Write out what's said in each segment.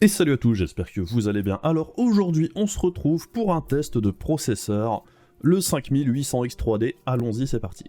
Et salut à tous, j'espère que vous allez bien. Alors aujourd'hui, on se retrouve pour un test de processeur, le 5800X 3D. Allons-y, c'est parti.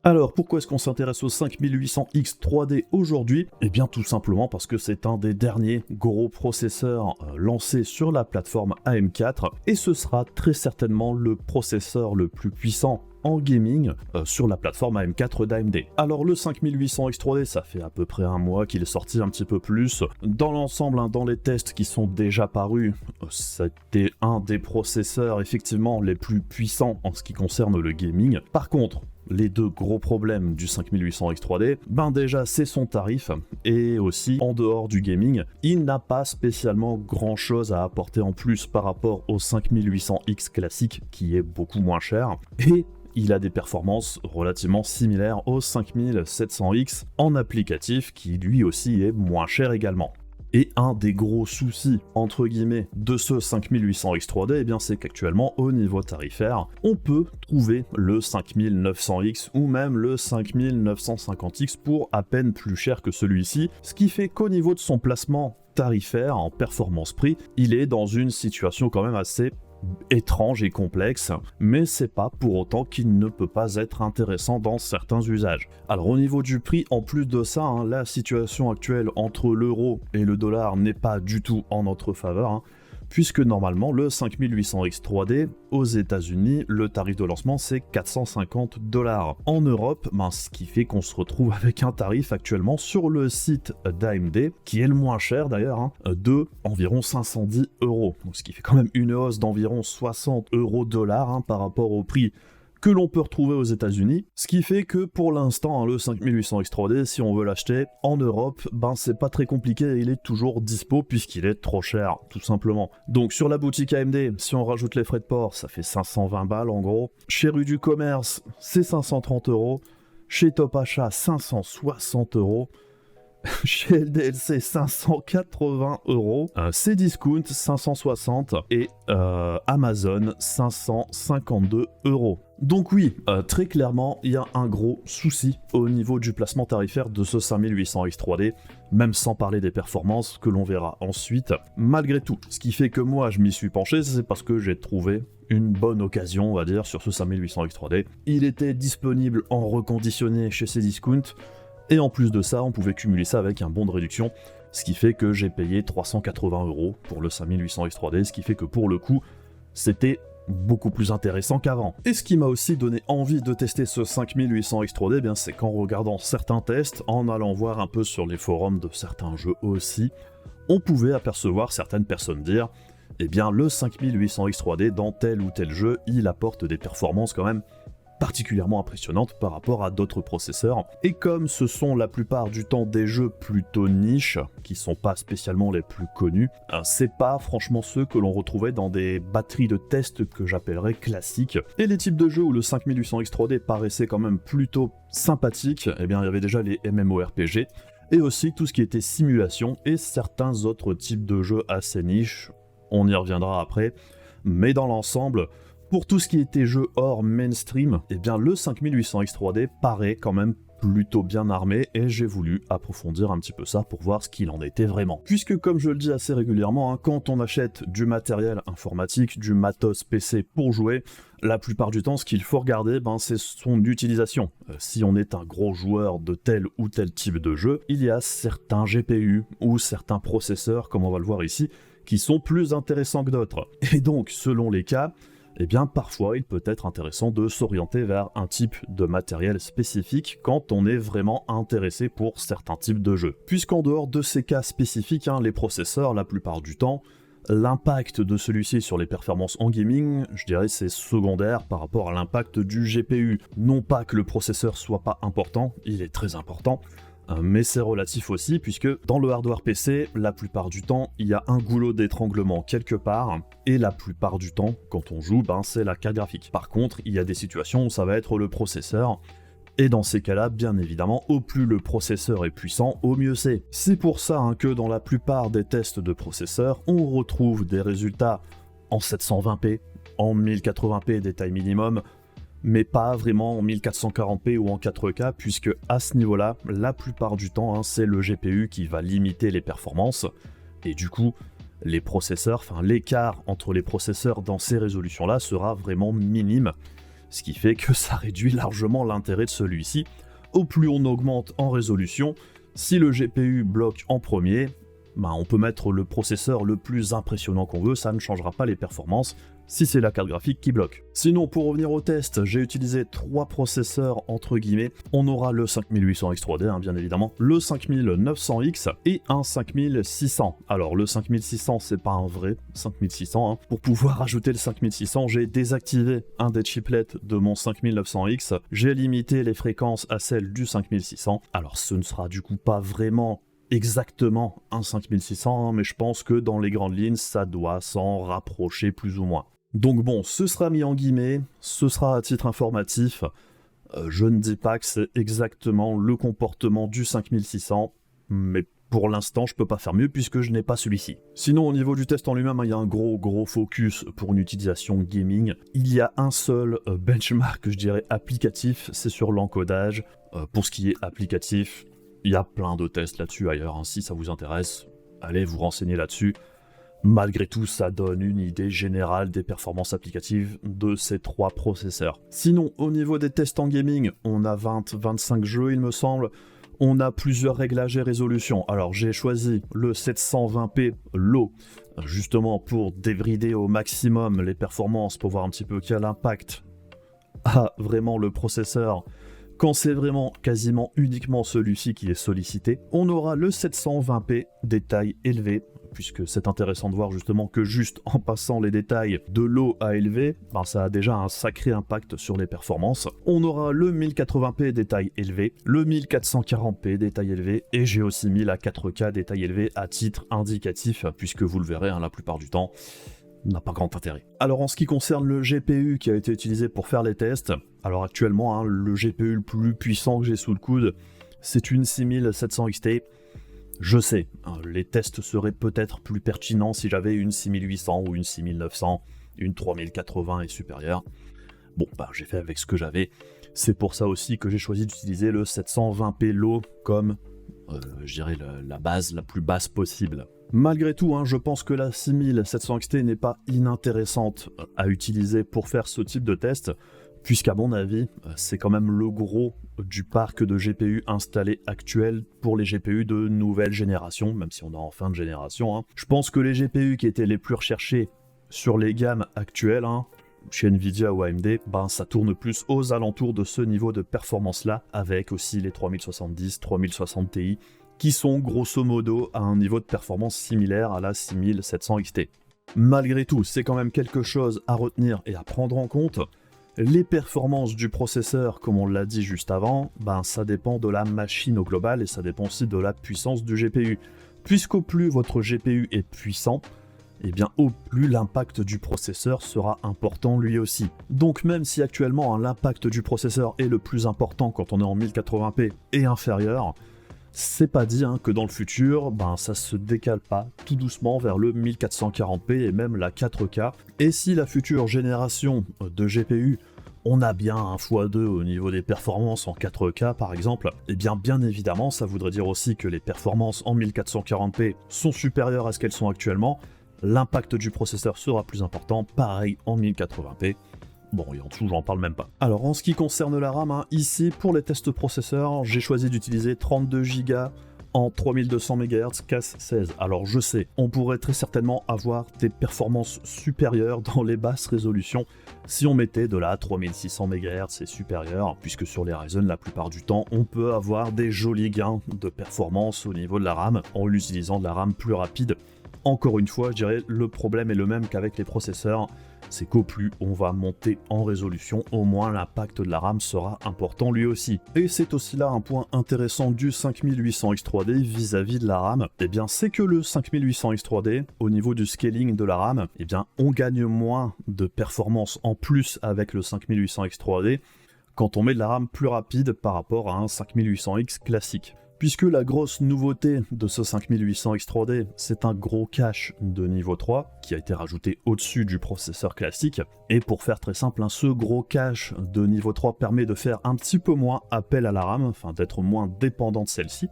Alors, pourquoi est-ce qu'on s'intéresse au 5800X 3D aujourd'hui? Eh bien, tout simplement parce que c'est un des derniers gros processeurs lancés sur la plateforme AM4, et ce sera très certainement le processeur le plus puissant en gaming sur la plateforme AM4 d'AMD. Alors le 5800X 3D, ça fait à peu près un mois qu'il est sorti, un petit peu plus. Dans l'ensemble, dans les tests qui sont déjà parus, c'était un des processeurs effectivement les plus puissants en ce qui concerne le gaming. Par contre, les deux gros problèmes du 5800X 3D, déjà c'est son tarif, et aussi en dehors du gaming, il n'a pas spécialement grand chose à apporter en plus par rapport au 5800X classique qui est beaucoup moins cher, et il a des performances relativement similaires au 5700X en applicatif qui lui aussi est moins cher également. Et un des gros soucis, entre guillemets, de ce 5800X 3D, eh bien c'est qu'actuellement, au niveau tarifaire, on peut trouver le 5900X ou même le 5950X pour à peine plus cher que celui-ci, ce qui fait qu'au niveau de son placement tarifaire en performance-prix, il est dans une situation quand même assez étrange et complexe, mais c'est pas pour autant qu'il ne peut pas être intéressant dans certains usages. Alors au niveau du prix, en plus de ça, la situation actuelle entre l'euro et le dollar n'est pas du tout en notre faveur, puisque normalement le 5800X 3D aux États-Unis, le tarif de lancement c'est 450 $. En Europe, ce qui fait qu'on se retrouve avec un tarif actuellement sur le site d'AMD, qui est le moins cher d'ailleurs, de environ 510 €. Donc ce qui fait quand même une hausse d'environ 60 € par rapport au prix que l'on peut retrouver aux États-Unis, ce qui fait que pour l'instant, le 5800X 3D, si on veut l'acheter en Europe, c'est pas très compliqué, il est toujours dispo puisqu'il est trop cher, tout simplement. Donc sur la boutique AMD, si on rajoute les frais de port, ça fait 520 balles en gros. Chez Rue du Commerce, c'est 530 €. Chez Top Achat, 560 €. Chez LDLC 580 €, Cdiscount 560 et Amazon 552 €. Donc oui, très clairement, il y a un gros souci au niveau du placement tarifaire de ce 5800X 3D, même sans parler des performances que l'on verra ensuite. Malgré tout, ce qui fait que moi je m'y suis penché, c'est parce que j'ai trouvé une bonne occasion, on va dire, sur ce 5800X 3D. Il était disponible en reconditionné chez Cdiscount, et en plus de ça, on pouvait cumuler ça avec un bon de réduction, ce qui fait que j'ai payé 380 € pour le 5800X 3D, ce qui fait que pour le coup, c'était beaucoup plus intéressant qu'avant. Et ce qui m'a aussi donné envie de tester ce 5800X 3D, c'est qu'en regardant certains tests, en allant voir un peu sur les forums de certains jeux aussi, on pouvait apercevoir certaines personnes dire le 5800X 3D dans tel ou tel jeu, il apporte des performances quand même particulièrement impressionnante par rapport à d'autres processeurs. Et comme ce sont la plupart du temps des jeux plutôt niches, qui sont pas spécialement les plus connus, c'est pas franchement ceux que l'on retrouvait dans des batteries de tests que j'appellerais classiques. Et les types de jeux où le 5800X 3D paraissait quand même plutôt sympathique, il y avait déjà les MMORPG, et aussi tout ce qui était simulation et certains autres types de jeux assez niches, on y reviendra après, mais dans l'ensemble, pour tout ce qui était jeu hors mainstream, le 5800X 3D paraît quand même plutôt bien armé, et j'ai voulu approfondir un petit peu ça pour voir ce qu'il en était vraiment. Puisque comme je le dis assez régulièrement, quand on achète du matériel informatique, du matos PC pour jouer, la plupart du temps ce qu'il faut regarder, c'est son utilisation. Si on est un gros joueur de tel ou tel type de jeu, il y a certains GPU ou certains processeurs, comme on va le voir ici, qui sont plus intéressants que d'autres. Et donc, selon les cas, parfois il peut être intéressant de s'orienter vers un type de matériel spécifique quand on est vraiment intéressé pour certains types de jeux. Puisqu'en dehors de ces cas spécifiques, les processeurs, la plupart du temps, l'impact de celui-ci sur les performances en gaming, je dirais c'est secondaire par rapport à l'impact du GPU. Non pas que le processeur soit pas important, il est très important, mais c'est relatif aussi, puisque dans le hardware PC, la plupart du temps, il y a un goulot d'étranglement quelque part, et la plupart du temps, quand on joue, c'est la carte graphique. Par contre, il y a des situations où ça va être le processeur, et dans ces cas-là, bien évidemment, au plus le processeur est puissant, au mieux c'est. C'est pour ça que dans la plupart des tests de processeurs, on retrouve des résultats en 720p, en 1080p détail minimum, mais pas vraiment en 1440p ou en 4K, puisque à ce niveau-là, la plupart du temps, hein, c'est le GPU qui va limiter les performances, et du coup, les processeurs, l'écart entre les processeurs dans ces résolutions-là sera vraiment minime, ce qui fait que ça réduit largement l'intérêt de celui-ci. Au plus on augmente en résolution, si le GPU bloque en premier, on peut mettre le processeur le plus impressionnant qu'on veut, ça ne changera pas les performances si c'est la carte graphique qui bloque. Sinon, pour revenir au test, j'ai utilisé 3 processeurs entre guillemets. On aura le 5800X3D, hein, bien évidemment, le 5900X et un 5600. Alors le 5600, c'est pas un vrai 5600. Hein. Pour pouvoir ajouter le 5600, j'ai désactivé un des chiplets de mon 5900X. J'ai limité les fréquences à celles du 5600. Alors ce ne sera du coup pas vraiment exactement un 5600, hein, mais je pense que dans les grandes lignes, ça doit s'en rapprocher plus ou moins. Donc bon, ce sera mis en guillemets, ce sera à titre informatif. Je ne dis pas que c'est exactement le comportement du 5600, mais pour l'instant, je peux pas faire mieux puisque je n'ai pas celui-ci. Sinon, au niveau du test en lui-même, il y a un gros focus pour une utilisation gaming. Il y a un seul benchmark, je dirais, applicatif, c'est sur l'encodage. Pour ce qui est applicatif, il y a plein de tests là-dessus ailleurs, hein. Si ça vous intéresse, allez vous renseigner là-dessus. Malgré tout, ça donne une idée générale des performances applicatives de ces 3 processeurs. Sinon, au niveau des tests en gaming, on a 20-25 jeux, il me semble. On a plusieurs réglages et résolutions. Alors, j'ai choisi le 720p low, justement pour débrider au maximum les performances, pour voir un petit peu quel impact a vraiment le processeur quand c'est vraiment quasiment uniquement celui-ci qui est sollicité. On aura le 720p détail élevé, puisque c'est intéressant de voir justement que juste en passant les détails de low à élevé, ça a déjà un sacré impact sur les performances. On aura le 1080p détail élevé, le 1440p détail élevé, et j'ai aussi mis la 4K détail élevé à titre indicatif, puisque vous le verrez, hein, la plupart du temps, n'a pas grand intérêt. Alors en ce qui concerne le GPU qui a été utilisé pour faire les tests, alors actuellement, hein, le GPU le plus puissant que j'ai sous le coude, c'est une 6700 XT. Je sais, hein, les tests seraient peut-être plus pertinents si j'avais une 6800 ou une 6900, une 3080 et supérieure. Bon, j'ai fait avec ce que j'avais. C'est pour ça aussi que j'ai choisi d'utiliser le 720p low comme, je dirais, la base la plus basse possible. Malgré tout, hein, je pense que la 6700 XT n'est pas inintéressante à utiliser pour faire ce type de test, puisqu'à mon avis, c'est quand même le gros du parc de GPU installé actuel pour les GPU de nouvelle génération, même si on est en fin de génération. Hein. Je pense que les GPU qui étaient les plus recherchés sur les gammes actuelles, hein, chez Nvidia ou AMD, ça tourne plus aux alentours de ce niveau de performance-là, avec aussi les 3070, 3060 Ti, qui sont grosso modo à un niveau de performance similaire à la 6700 XT. Malgré tout, c'est quand même quelque chose à retenir et à prendre en compte. Les performances du processeur, comme on l'a dit juste avant, ça dépend de la machine au global et ça dépend aussi de la puissance du GPU. Puisqu'au plus votre GPU est puissant, au plus l'impact du processeur sera important lui aussi. Donc même si actuellement l'impact du processeur est le plus important quand on est en 1080p et inférieur, c'est pas dit que dans le futur, ça se décale pas tout doucement vers le 1440p et même la 4K. Et si la future génération de GPU, on a bien un x2 au niveau des performances en 4K par exemple, bien évidemment ça voudrait dire aussi que les performances en 1440p sont supérieures à ce qu'elles sont actuellement, l'impact du processeur sera plus important, pareil en 1080p. Bon, et en dessous, j'en parle même pas. Alors, en ce qui concerne la RAM, ici, pour les tests processeurs, j'ai choisi d'utiliser 32 Go en 3200 MHz CAS 16. Alors, je sais, on pourrait très certainement avoir des performances supérieures dans les basses résolutions si on mettait de la 3600 MHz et supérieure, puisque sur les Ryzen, la plupart du temps, on peut avoir des jolis gains de performance au niveau de la RAM en utilisant de la RAM plus rapide. Encore une fois, je dirais, le problème est le même qu'avec les processeurs, c'est qu'au plus on va monter en résolution, au moins l'impact de la RAM sera important lui aussi. Et c'est aussi là un point intéressant du 5800X3D vis-à-vis de la RAM, c'est que le 5800X3D, au niveau du scaling de la RAM, on gagne moins de performance en plus avec le 5800X3D quand on met de la RAM plus rapide par rapport à un 5800X classique. puisque la grosse nouveauté de ce 5800X3D, c'est un gros cache de niveau 3 qui a été rajouté au-dessus du processeur classique. Et pour faire très simple, ce gros cache de niveau 3 permet de faire un petit peu moins appel à la RAM, enfin d'être moins dépendant de celle-ci,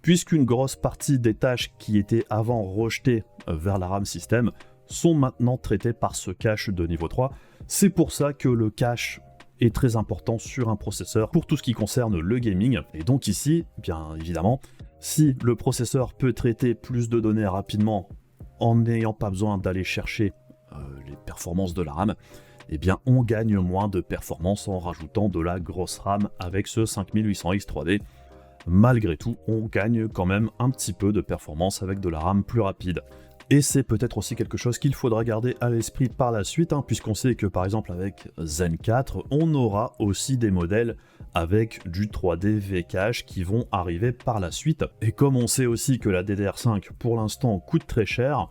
puisqu'une grosse partie des tâches qui étaient avant rejetées vers la RAM système sont maintenant traitées par ce cache de niveau 3. C'est pour ça que le cache est très important sur un processeur pour tout ce qui concerne le gaming. Et donc ici, bien évidemment, si le processeur peut traiter plus de données rapidement en n'ayant pas besoin d'aller chercher les performances de la RAM, eh bien on gagne moins de performance en rajoutant de la grosse RAM avec ce 5800X3D. Malgré tout, on gagne quand même un petit peu de performance avec de la RAM plus rapide. Et c'est peut-être aussi quelque chose qu'il faudra garder à l'esprit par la suite, puisqu'on sait que par exemple avec Zen 4, on aura aussi des modèles avec du 3D V-Cache qui vont arriver par la suite. Et comme on sait aussi que la DDR5 pour l'instant coûte très cher,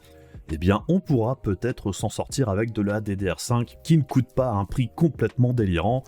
eh bien on pourra peut-être s'en sortir avec de la DDR5 qui ne coûte pas un prix complètement délirant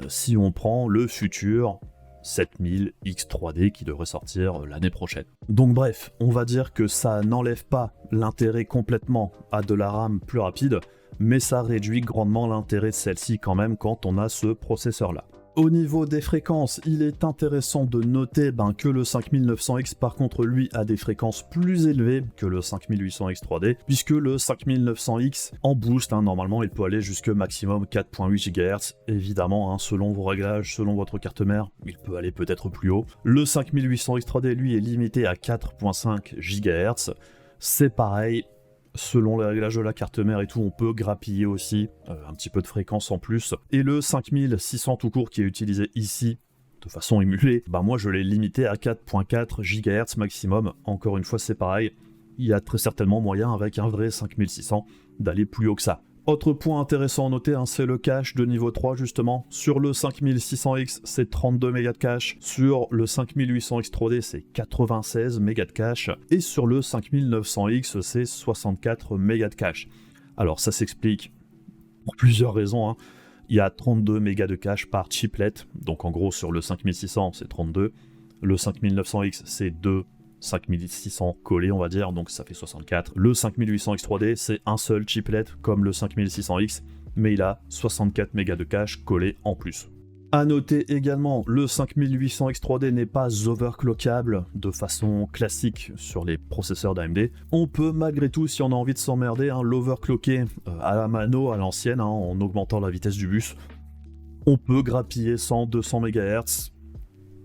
si on prend le futur 7000X3D qui devrait sortir l'année prochaine. Donc bref, on va dire que ça n'enlève pas l'intérêt complètement à de la RAM plus rapide, mais ça réduit grandement l'intérêt de celle-ci quand même quand on a ce processeur-là. Au niveau des fréquences, il est intéressant de noter que le 5900X par contre lui a des fréquences plus élevées que le 5800X3D, puisque le 5900X en boost, normalement il peut aller jusque maximum 4.8 GHz, évidemment selon vos réglages, selon votre carte mère, il peut aller peut-être plus haut. Le 5800X3D lui est limité à 4.5 GHz, c'est pareil. Selon les réglages de la carte mère et tout, on peut grappiller aussi un petit peu de fréquence en plus. Et le 5600 tout court qui est utilisé ici, de façon émulée, moi je l'ai limité à 4.4 GHz maximum. Encore une fois, c'est pareil, il y a très certainement moyen avec un vrai 5600 d'aller plus haut que ça. Autre point intéressant à noter, c'est le cache de niveau 3 justement. Sur le 5600X, c'est 32 mégas de cache. Sur le 5800X3D, c'est 96 mégas de cache. Et sur le 5900X, c'est 64 mégas de cache. Alors ça s'explique pour plusieurs raisons. Il y a 32 mégas de cache par chiplet. Donc en gros, sur le 5600, c'est 32. Le 5900X, c'est 2. 5600 collés on va dire, donc ça fait 64. Le 5800X3D c'est un seul chiplet comme le 5600X, mais il a 64 mégas de cache collés en plus. A noter également, le 5800X3D n'est pas overclockable de façon classique sur les processeurs d'AMD. On peut malgré tout, si on a envie de s'emmerder, l'overclocker à la mano, à l'ancienne, en augmentant la vitesse du bus. On peut grappiller 100-200 MHz.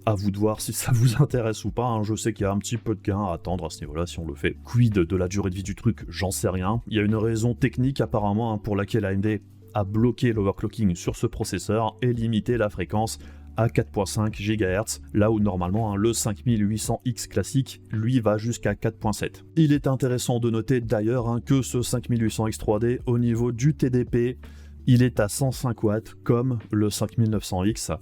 À vous de voir si ça vous intéresse ou pas, je sais qu'il y a un petit peu de gain à attendre à ce niveau-là si on le fait. Quid de la durée de vie du truc, j'en sais rien. Il y a une raison technique apparemment pour laquelle AMD a bloqué l'overclocking sur ce processeur et limité la fréquence à 4.5 GHz, là où normalement le 5800X classique, lui, va jusqu'à 4.7. Il est intéressant de noter d'ailleurs que ce 5800X3D, au niveau du TDP, il est à 105 watts comme le 5900X,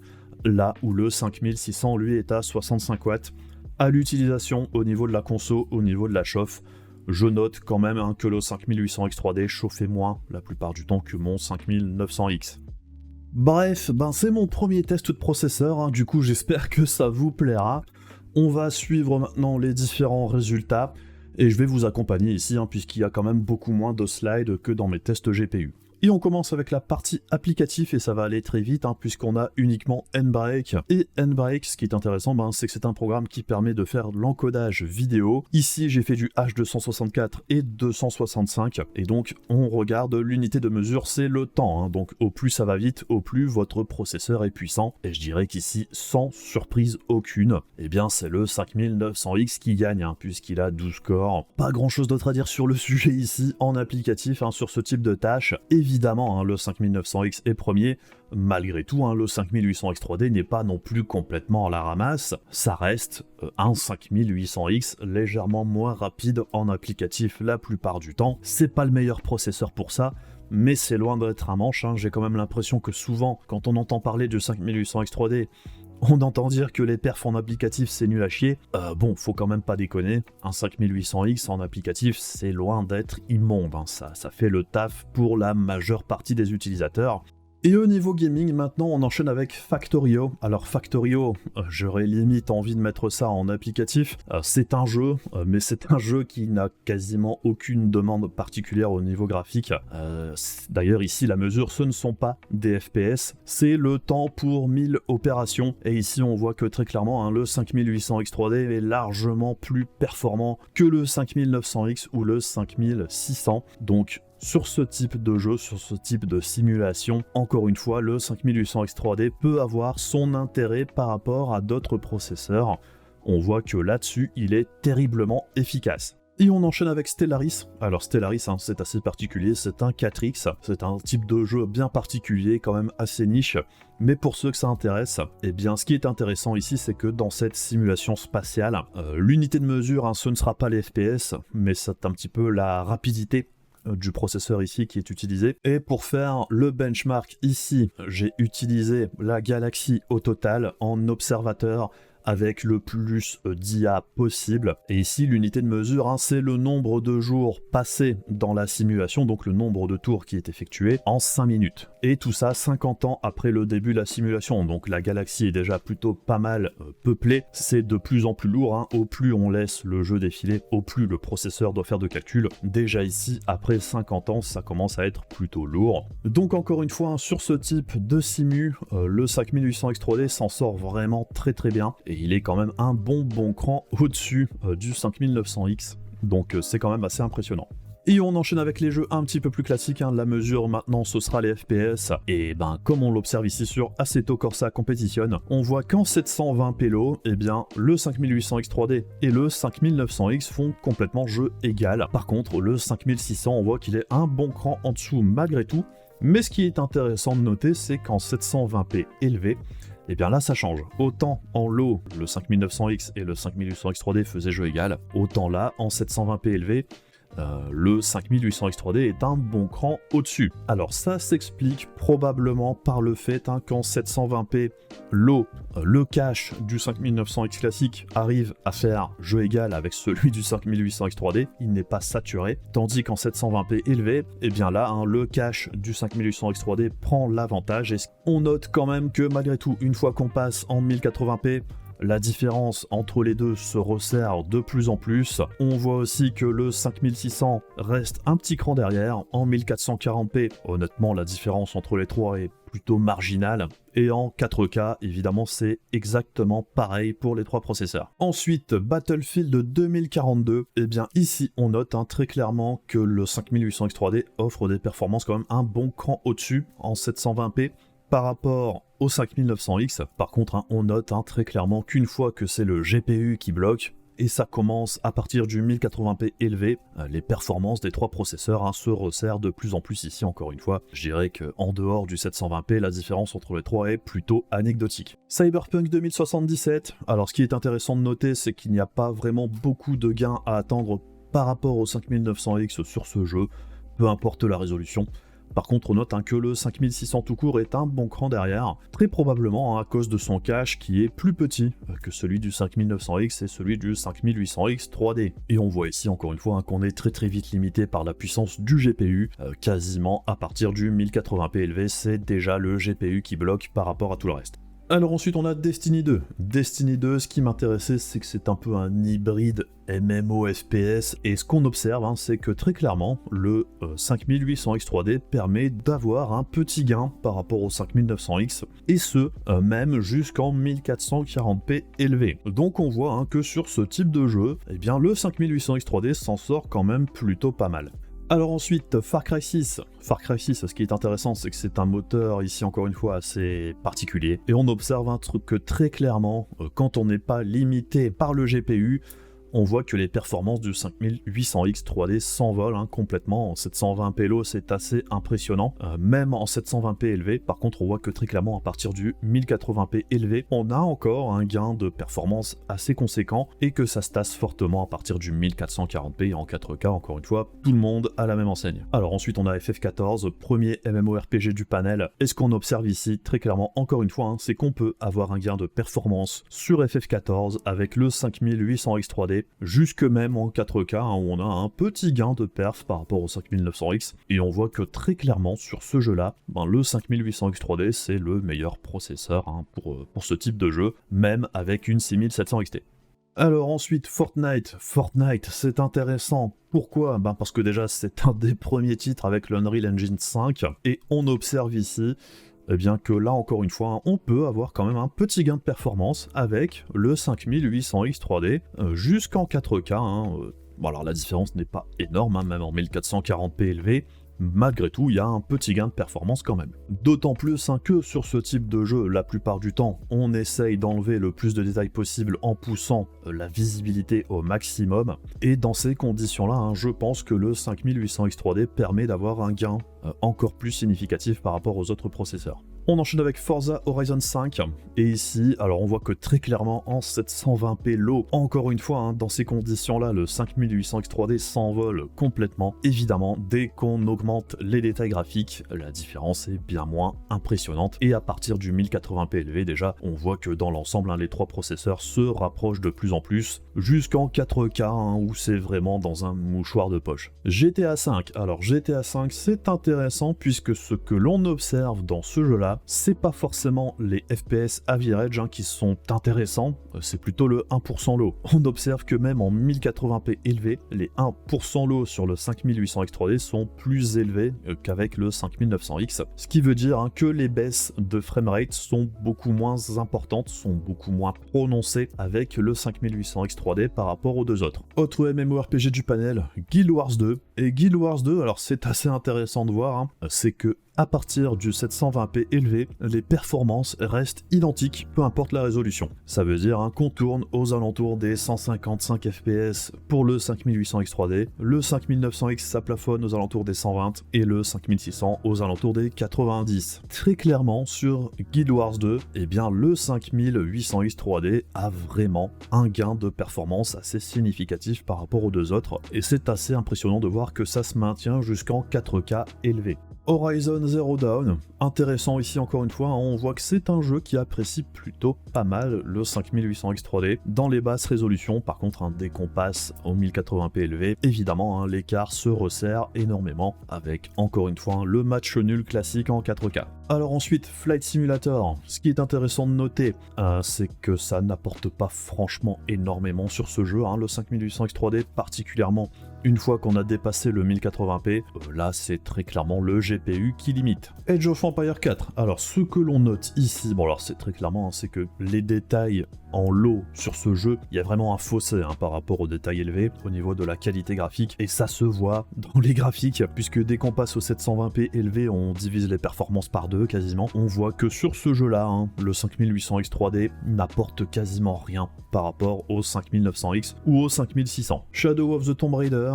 là où le 5600 lui est à 65 watts. À l'utilisation au niveau de la conso, au niveau de la chauffe, je note quand même que le 5800X3D chauffait moins la plupart du temps que mon 5900X. Bref, c'est mon premier test de processeur, du coup j'espère que ça vous plaira. On va suivre maintenant les différents résultats, et je vais vous accompagner ici, puisqu'il y a quand même beaucoup moins de slides que dans mes tests GPU. Et on commence avec la partie applicatif et ça va aller très vite puisqu'on a uniquement nBreak. Et nBreak, ce qui est intéressant, c'est que c'est un programme qui permet de faire de l'encodage vidéo. Ici, j'ai fait du H264 et 265 et donc on regarde l'unité de mesure, c'est le temps. Donc au plus ça va vite, au plus votre processeur est puissant. Et je dirais qu'ici, sans surprise aucune, c'est le 5900X qui gagne puisqu'il a 12 corps. Pas grand chose d'autre à dire sur le sujet ici en applicatif sur ce type de tâche. Évidemment, le 5900X est premier, malgré tout, le 5800X3D n'est pas non plus complètement à la ramasse, ça reste un 5800X légèrement moins rapide en applicatif la plupart du temps. C'est pas le meilleur processeur pour ça, mais c'est loin d'être un manche, j'ai quand même l'impression que souvent, quand on entend parler du 5800X3D, on entend dire que les perfs en applicatif c'est nul à chier. Faut quand même pas déconner. Un 5800X en applicatif c'est loin d'être immonde. Ça fait le taf pour la majeure partie des utilisateurs. Et au niveau gaming, maintenant on enchaîne avec Factorio. Alors Factorio, j'aurais limite envie de mettre ça en applicatif. C'est un jeu, mais c'est un jeu qui n'a quasiment aucune demande particulière au niveau graphique. D'ailleurs ici la mesure, ce ne sont pas des FPS, c'est le temps pour 1000 opérations. Et ici on voit que très clairement le 5800X3D est largement plus performant que le 5900X ou le 5600. Donc sur ce type de jeu, sur ce type de simulation, encore une fois, le 5800X3D peut avoir son intérêt par rapport à d'autres processeurs. On voit que là-dessus, il est terriblement efficace. Et on enchaîne avec Stellaris. Alors Stellaris, c'est assez particulier, c'est un 4X, c'est un type de jeu bien particulier, quand même assez niche. Mais pour ceux que ça intéresse, eh bien ce qui est intéressant ici, c'est que dans cette simulation spatiale, l'unité de mesure, ce ne sera pas les FPS, mais c'est un petit peu la rapidité du processeur ici qui est utilisé. Et pour faire le benchmark ici, j'ai utilisé la Galaxy au total en observateur avec le plus d'IA possible. Et ici, l'unité de mesure, c'est le nombre de jours passés dans la simulation, donc le nombre de tours qui est effectué en 5 minutes. Et tout ça 50 ans après le début de la simulation. Donc la galaxie est déjà plutôt pas mal peuplée. C'est de plus en plus lourd. Au plus on laisse le jeu défiler, au plus le processeur doit faire de calculs. Déjà ici, après 50 ans, ça commence à être plutôt lourd. Donc encore une fois, sur ce type de simu, le 5800X3D s'en sort vraiment très très bien. Et il est quand même un bon cran au-dessus du 5900X, donc c'est quand même assez impressionnant. Et on enchaîne avec les jeux un petit peu plus classiques, la mesure maintenant ce sera les FPS, et comme on l'observe ici sur Assetto Corsa Competition, on voit qu'en 720p low, le 5800X3D et le 5900X font complètement jeu égal. Par contre le 5600 on voit qu'il est un bon cran en dessous malgré tout, mais ce qui est intéressant de noter c'est qu'en 720p élevé, et bien là ça change. Autant en low, le 5900X et le 5800X3D faisaient jeu égal, autant là, en 720p élevé, le 5800X3D est un bon cran au-dessus. Alors ça s'explique probablement par le fait qu'en 720p low, le cache du 5900X classique arrive à faire jeu égal avec celui du 5800X3D, il n'est pas saturé, tandis qu'en 720p élevé, et bien là, le cache du 5800X3D prend l'avantage, et on note quand même que malgré tout, une fois qu'on passe en 1080p, la différence entre les deux se resserre de plus en plus. On voit aussi que le 5600 reste un petit cran derrière. En 1440p, honnêtement, la différence entre les trois est plutôt marginale. Et en 4K, évidemment, c'est exactement pareil pour les trois processeurs. Ensuite, Battlefield 2042. Et bien ici, on note très clairement que le 5800X3D offre des performances quand même un bon cran au-dessus en 720p. Par rapport au 5900X, par contre, on note très clairement qu'une fois que c'est le GPU qui bloque, et ça commence à partir du 1080p élevé, les performances des trois processeurs se resserrent de plus en plus ici, encore une fois. Je dirais qu'en dehors du 720p, la différence entre les trois est plutôt anecdotique. Cyberpunk 2077, alors ce qui est intéressant de noter, c'est qu'il n'y a pas vraiment beaucoup de gains à attendre par rapport au 5900X sur ce jeu, peu importe la résolution. Par contre, on note que le 5600 tout court est un bon cran derrière, très probablement à cause de son cache qui est plus petit que celui du 5900X et celui du 5800X 3D. Et on voit ici encore une fois qu'on est très vite limité par la puissance du GPU, quasiment à partir du 1080p élevé, c'est déjà le GPU qui bloque par rapport à tout le reste. Alors ensuite on a Destiny 2. Destiny 2, ce qui m'intéressait, c'est que c'est un peu un hybride MMO FPS, et ce qu'on observe, c'est que très clairement, le 5800X 3D permet d'avoir un petit gain par rapport au 5900X, et ce, même jusqu'en 1440p élevé. Donc on voit que sur ce type de jeu, le 5800X 3D s'en sort quand même plutôt pas mal. Alors ensuite, Far Cry 6. Far Cry 6, ce qui est intéressant, c'est que c'est un moteur, ici encore une fois, assez particulier. Et on observe un truc que très clairement, quand on n'est pas limité par le GPU, on voit que les performances du 5800X 3D s'envolent complètement. En 720p low, c'est assez impressionnant. Même en 720p élevé, par contre, on voit que très clairement, à partir du 1080p élevé, on a encore un gain de performance assez conséquent, et que ça se tasse fortement à partir du 1440p et en 4K, encore une fois, tout le monde à la même enseigne. Alors ensuite, on a FF14, premier MMORPG du panel, et ce qu'on observe ici, très clairement, encore une fois, c'est qu'on peut avoir un gain de performance sur FF14 avec le 5800X 3D, X3D, jusque même en 4K, hein, où on a un petit gain de perf par rapport au 5900X, et on voit que très clairement sur ce jeu-là, le 5800 X3D c'est le meilleur processeur hein, pour ce type de jeu, même avec une 6700 XT. Alors ensuite, Fortnite c'est intéressant. Pourquoi ? Parce que déjà c'est un des premiers titres avec l'Unreal Engine 5, et on observe ici que là encore une fois, on peut avoir quand même un petit gain de performance avec le 5800 X3D jusqu'en 4K. Alors la différence n'est pas énorme, même en 1440p élevé. Malgré tout, il y a un petit gain de performance quand même. D'autant plus que sur ce type de jeu, la plupart du temps, on essaye d'enlever le plus de détails possible en poussant la visibilité au maximum. Et dans ces conditions-là, je pense que le 5800 X3D permet d'avoir un gain encore plus significatif par rapport aux autres processeurs. On enchaîne avec Forza Horizon 5, et ici, alors on voit que très clairement en 720p low, encore une fois, dans ces conditions-là, le 5800 X3D s'envole complètement. Évidemment, dès qu'on augmente les détails graphiques, la différence est bien moins impressionnante, et à partir du 1080p élevé déjà, on voit que dans l'ensemble, les trois processeurs se rapprochent de plus en plus, jusqu'en 4K, où c'est vraiment dans un mouchoir de poche. GTA 5, alors GTA 5 c'est intéressant puisque ce que l'on observe dans ce jeu-là, c'est pas forcément les FPS average qui sont intéressants, c'est plutôt le 1% low. On observe que même en 1080p élevé, les 1% low sur le 5800 X3D sont plus élevés qu'avec le 5900X, ce qui veut dire que les baisses de framerate sont beaucoup moins importantes, sont beaucoup moins prononcées avec le 5800 X3D par rapport aux deux autres. Autre MMORPG du panel, Guild Wars 2, et Guild Wars 2, alors c'est assez intéressant de voir, c'est que à partir du 720p élevé, les performances restent identiques, peu importe la résolution. Ça veut dire qu'on tourne aux alentours des 155 fps pour le 5800 X3D, le 5900X ça plafonne aux alentours des 120, et le 5600 aux alentours des 90. Très clairement, sur Guild Wars 2, le 5800 X3D a vraiment un gain de performance assez significatif par rapport aux deux autres, et c'est assez impressionnant de voir que ça se maintient jusqu'en 4K élevé. Horizon Zero Dawn, intéressant ici encore une fois, on voit que c'est un jeu qui apprécie plutôt pas mal le 5800 X3D dans les basses résolutions. Par contre, dès qu'on passe au 1080p élevé, évidemment l'écart se resserre énormément avec encore une fois le match nul classique en 4K. Alors ensuite, Flight Simulator, ce qui est intéressant de noter, c'est que ça n'apporte pas franchement énormément sur ce jeu, le 5800 X3D particulièrement. Une fois qu'on a dépassé le 1080p, là c'est très clairement le GPU qui limite. Age of Empires 4, alors ce que l'on note ici, alors c'est très clairement, c'est que les détails en low sur ce jeu, il y a vraiment un fossé par rapport aux détails élevés au niveau de la qualité graphique, et ça se voit dans les graphiques, puisque dès qu'on passe au 720p élevé, on divise les performances par deux quasiment. On voit que sur ce jeu-là, le 5800 X3D n'apporte quasiment rien par rapport au 5900X ou au 5600. Shadow of the Tomb Raider,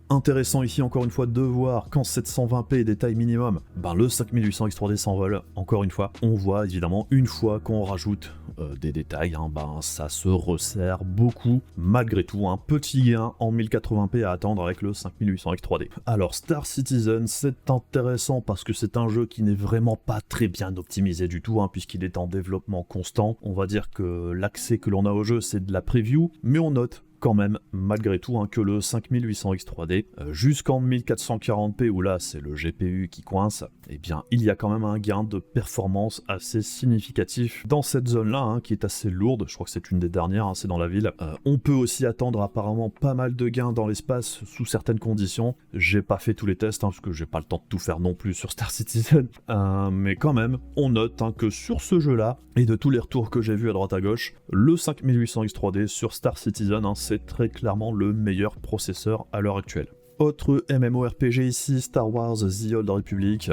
intéressant ici encore une fois de voir qu'en 720p détail minimum, le 5800 X3D s'envole. Encore une fois, on voit évidemment une fois qu'on rajoute des détails, ça se resserre beaucoup. Malgré tout, un petit gain en 1080p à attendre avec le 5800 X3D. Alors Star Citizen, c'est intéressant parce que c'est un jeu qui n'est vraiment pas très bien optimisé du tout, puisqu'il est en développement constant. On va dire que l'accès que l'on a au jeu, c'est de la preview, mais on note quand même, malgré tout, que le 5800 X3D, jusqu'en 1440p, où là c'est le GPU qui coince, il y a quand même un gain de performance assez significatif dans cette zone-là, qui est assez lourde. Je crois que c'est une des dernières, c'est dans la ville. On peut aussi attendre apparemment pas mal de gains dans l'espace sous certaines conditions. J'ai pas fait tous les tests, parce que j'ai pas le temps de tout faire non plus sur Star Citizen, mais quand même, on note que sur ce jeu-là, et de tous les retours que j'ai vus à droite à gauche, le 5800 X3D sur Star Citizen, c'est très clairement le meilleur processeur à l'heure actuelle. Autre MMORPG ici, Star Wars The Old Republic.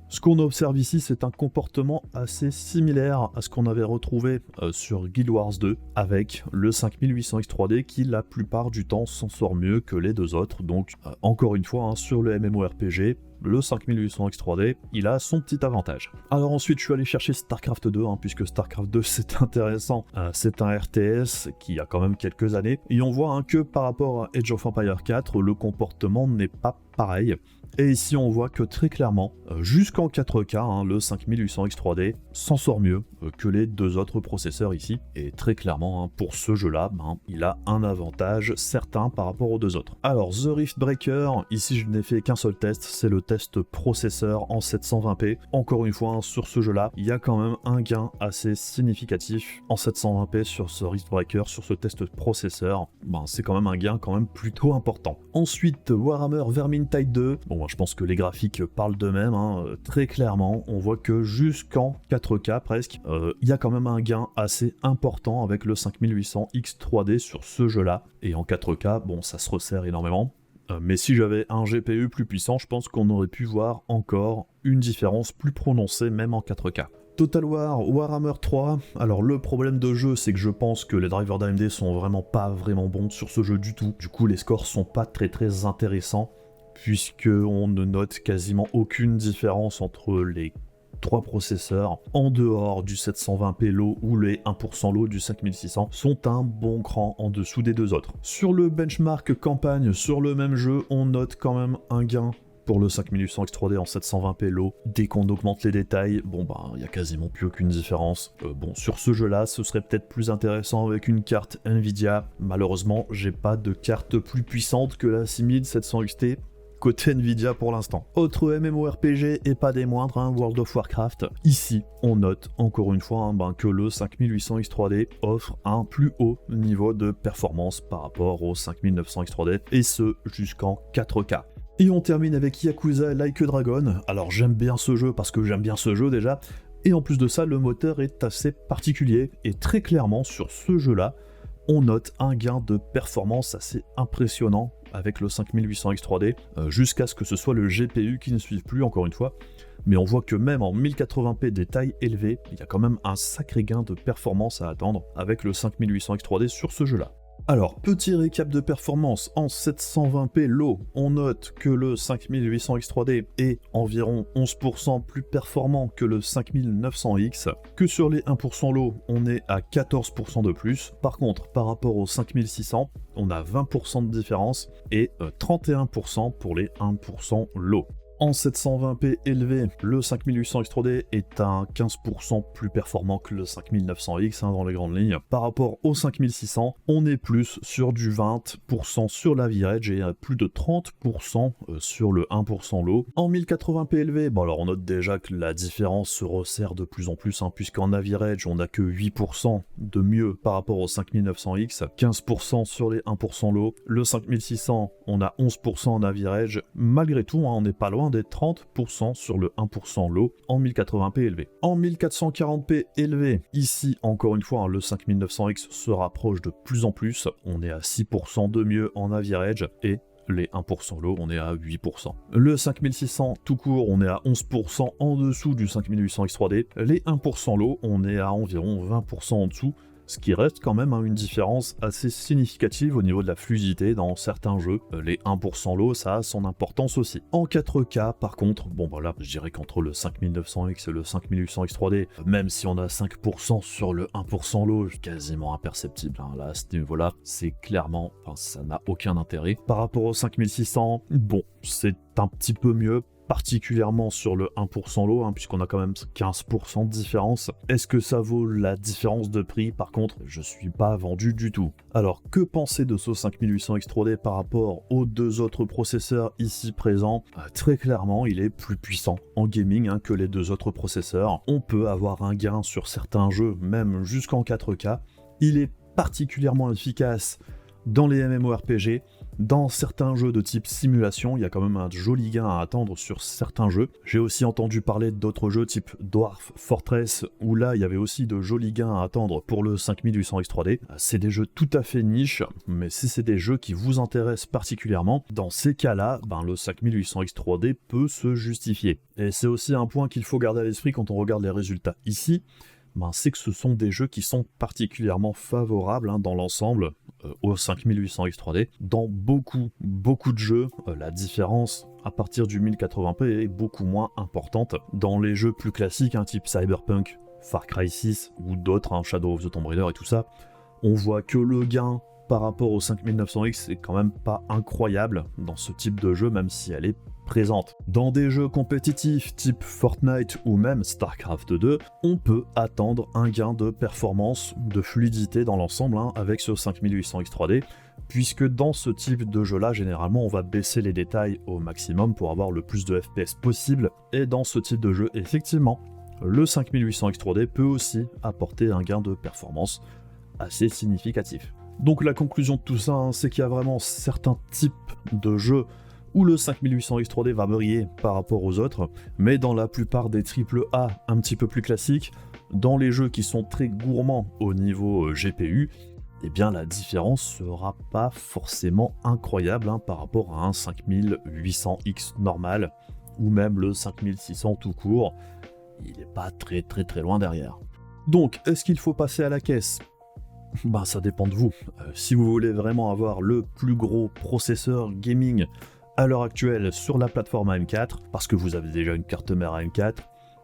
Ce qu'on observe ici, c'est un comportement assez similaire à ce qu'on avait retrouvé sur Guild Wars 2, avec le 5800 X3D qui la plupart du temps s'en sort mieux que les deux autres. Donc encore une fois, sur le MMORPG, le 5800X3D, il a son petit avantage. Alors ensuite, je suis allé chercher StarCraft 2, puisque StarCraft 2 c'est intéressant. C'est un RTS qui a quand même quelques années, et on voit que par rapport à Age of Empires 4, le comportement n'est pas pareil. Et ici on voit que très clairement, jusqu'en 4K, le 5800X3D s'en sort mieux que les deux autres processeurs ici. Et très clairement, pour ce jeu-là, il a un avantage certain par rapport aux deux autres. Alors The Rift Breaker, ici je n'ai fait qu'un seul test, c'est le test processeur en 720p. Encore une fois, sur ce jeu-là, il y a quand même un gain assez significatif en 720p sur ce Rift Breaker, sur ce test processeur. C'est quand même un gain quand même plutôt important. Ensuite, Warhammer Vermintide 2, je pense que les graphiques parlent d'eux-mêmes, très clairement, on voit que jusqu'en 4K presque, il y a quand même un gain assez important avec le 5800X3D sur ce jeu-là, et en 4K, ça se resserre énormément. Mais si j'avais un GPU plus puissant, je pense qu'on aurait pu voir encore une différence plus prononcée, même en 4K. Total War Warhammer 3, alors le problème de jeu c'est que je pense que les drivers d'AMD sont vraiment pas bons sur ce jeu du tout, du coup les scores sont pas très intéressants, puisqu'on ne note quasiment aucune différence entre les trois processeurs en dehors du 720p low ou les 1% low du 5600 sont un bon cran en dessous des deux autres. Sur le benchmark campagne, sur le même jeu, on note quand même un gain pour le 5800X3D en 720p low. Dès qu'on augmente les détails, il y a quasiment plus aucune différence. Sur ce jeu-là, ce serait peut-être plus intéressant avec une carte Nvidia. Malheureusement, j'ai pas de carte plus puissante que la 6700 XT. Côté Nvidia pour l'instant. Autre MMORPG et pas des moindres, World of Warcraft. Ici, on note encore une fois que le 5800X3D offre un plus haut niveau de performance par rapport au 5900X3D, et ce jusqu'en 4K. Et on termine avec Yakuza Like a Dragon. Alors j'aime bien ce jeu parce que j'aime bien ce jeu déjà, et en plus de ça, le moteur est assez particulier, et très clairement sur ce jeu-là, on note un gain de performance assez impressionnant avec le 5800X3D, jusqu'à ce que ce soit le GPU qui ne suive plus, encore une fois. Mais on voit que même en 1080p des tailles élevées, il y a quand même un sacré gain de performance à attendre avec le 5800X3D sur ce jeu-là. Alors, petit récap de performance, en 720p low, on note que le 5800X3D est environ 11% plus performant que le 5900X, que sur les 1% low, on est à 14% de plus. Par contre, par rapport au 5600, on a 20% de différence et 31% pour les 1% low. En 720p élevé, le 5800X3D est à 15% plus performant que le 5900X dans les grandes lignes. Par rapport au 5600, on est plus sur du 20% sur la V-Edge et plus de 30% sur le 1% low. En 1080p élevé, alors on note déjà que la différence se resserre de plus en plus, puisqu'en Average on n'a que 8% de mieux par rapport au 5900X, 15% sur les 1% low. Le 5600, on a 11% en Average. Malgré tout, on n'est pas loin des 30% sur le 1% low en 1080p élevé. En 1440p élevé, ici encore une fois, le 5900X se rapproche de plus en plus. On est à 6% de mieux en Average et les 1% low, on est à 8%. Le 5600 tout court, on est à 11% en dessous du 5800X3D. Les 1% low, on est à environ 20% en dessous, ce qui reste quand même une différence assez significative au niveau de la fluidité dans certains jeux. Les 1% low, ça a son importance aussi. En 4K, par contre, là, je dirais qu'entre le 5900X et le 5800X3D, même si on a 5% sur le 1% low, quasiment imperceptible. Là, à ce niveau-là, c'est clairement, ça n'a aucun intérêt. Par rapport au 5600, c'est un petit peu mieux, particulièrement sur le 1% low, puisqu'on a quand même 15% de différence. Est-ce que ça vaut la différence de prix? Par contre, je suis pas vendu du tout. Alors, que penser de ce 5800X3D par rapport aux deux autres processeurs ici présents? Très clairement, il est plus puissant en gaming que les deux autres processeurs. On peut avoir un gain sur certains jeux, même jusqu'en 4K. Il est particulièrement efficace dans les MMORPG. Dans certains jeux de type simulation, il y a quand même un joli gain à attendre sur certains jeux. J'ai aussi entendu parler d'autres jeux type Dwarf Fortress, où là il y avait aussi de jolis gains à attendre pour le 5800X3D. C'est des jeux tout à fait niche, mais si c'est des jeux qui vous intéressent particulièrement, dans ces cas-là, le 5800X3D peut se justifier. Et c'est aussi un point qu'il faut garder à l'esprit quand on regarde les résultats ici. C'est que ce sont des jeux qui sont particulièrement favorables dans l'ensemble au 5800X 3D. Dans beaucoup de jeux, la différence à partir du 1080p est beaucoup moins importante. Dans les jeux plus classiques, type Cyberpunk, Far Cry 6 ou d'autres, Shadow of the Tomb Raider et tout ça, on voit que le gain par rapport au 5900X est quand même pas incroyable dans ce type de jeu, même si elle est présente. Dans des jeux compétitifs type Fortnite ou même StarCraft 2, on peut attendre un gain de performance, de fluidité dans l'ensemble avec ce 5800X 3D, puisque dans ce type de jeu-là, généralement, on va baisser les détails au maximum pour avoir le plus de FPS possible, et dans ce type de jeu, effectivement, le 5800X 3D peut aussi apporter un gain de performance assez significatif. Donc la conclusion de tout ça, c'est qu'il y a vraiment certains types de jeux où le 5800X 3D va briller par rapport aux autres, mais dans la plupart des AAA un petit peu plus classiques, dans les jeux qui sont très gourmands au niveau GPU, eh bien la différence sera pas forcément incroyable par rapport à un 5800X normal, ou même le 5600 tout court, il n'est pas très loin derrière. Donc, est-ce qu'il faut passer à la caisse ? Ça dépend de vous. Si vous voulez vraiment avoir le plus gros processeur gaming à l'heure actuelle sur la plateforme AM4, parce que vous avez déjà une carte mère AM4,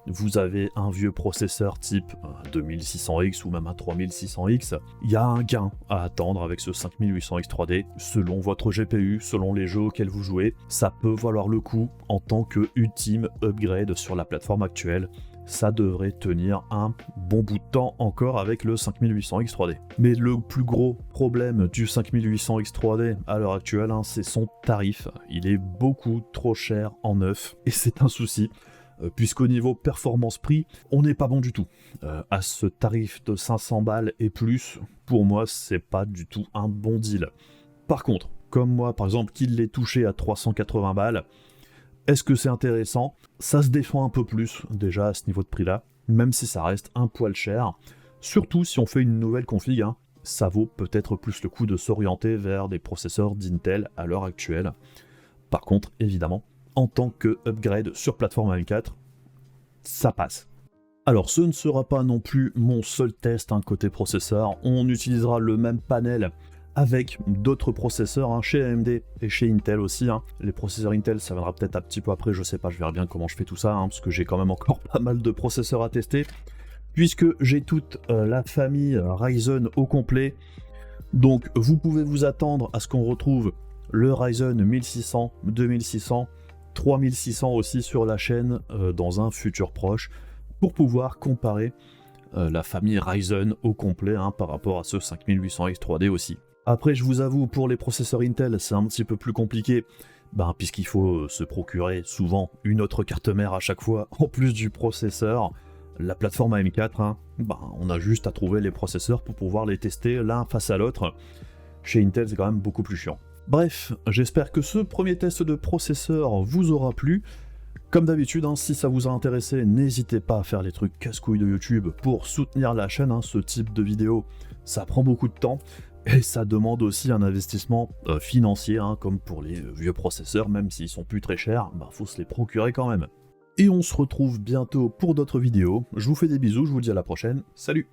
vous avez un vieux processeur type 2600X ou même un 3600X, il y a un gain à attendre avec ce 5800X 3D, selon votre GPU, selon les jeux auxquels vous jouez, ça peut valoir le coup en tant que ultime upgrade sur la plateforme actuelle. Ça devrait tenir un bon bout de temps encore avec le 5800X 3D. Mais le plus gros problème du 5800X 3D à l'heure actuelle, c'est son tarif. Il est beaucoup trop cher en neuf, et c'est un souci, puisqu'au niveau performance-prix, on n'est pas bon du tout. À ce tarif de 500 balles et plus, pour moi, c'est pas du tout un bon deal. Par contre, comme moi par exemple, qui l'ai touché à 380 balles, est-ce que c'est intéressant ? Ça se défend un peu plus, déjà, à ce niveau de prix-là, même si ça reste un poil cher. Surtout si on fait une nouvelle config, ça vaut peut-être plus le coup de s'orienter vers des processeurs d'Intel à l'heure actuelle. Par contre, évidemment, en tant que upgrade sur plateforme AM4, ça passe. Alors, ce ne sera pas non plus mon seul test côté processeur, on utilisera le même panel avec d'autres processeurs chez AMD et chez Intel aussi. Les processeurs Intel, ça viendra peut-être un petit peu après, je sais pas, je verrai bien comment je fais tout ça, parce que j'ai quand même encore pas mal de processeurs à tester, puisque j'ai toute la famille Ryzen au complet. Donc vous pouvez vous attendre à ce qu'on retrouve le Ryzen 1600, 2600, 3600 aussi sur la chaîne dans un futur proche, pour pouvoir comparer la famille Ryzen au complet par rapport à ce 5800X 3D aussi. Après, je vous avoue, pour les processeurs Intel, c'est un petit peu plus compliqué, puisqu'il faut se procurer souvent une autre carte mère à chaque fois, en plus du processeur. La plateforme AM4, on a juste à trouver les processeurs pour pouvoir les tester l'un face à l'autre. Chez Intel, c'est quand même beaucoup plus chiant. Bref, j'espère que ce premier test de processeur vous aura plu. Comme d'habitude, si ça vous a intéressé, n'hésitez pas à faire les trucs casse-couilles de YouTube pour soutenir la chaîne. Ce type de vidéo, ça prend beaucoup de temps. Et ça demande aussi un investissement financier, comme pour les vieux processeurs, même s'ils sont plus très chers, faut se les procurer quand même. Et on se retrouve bientôt pour d'autres vidéos. Je vous fais des bisous, je vous dis à la prochaine, salut!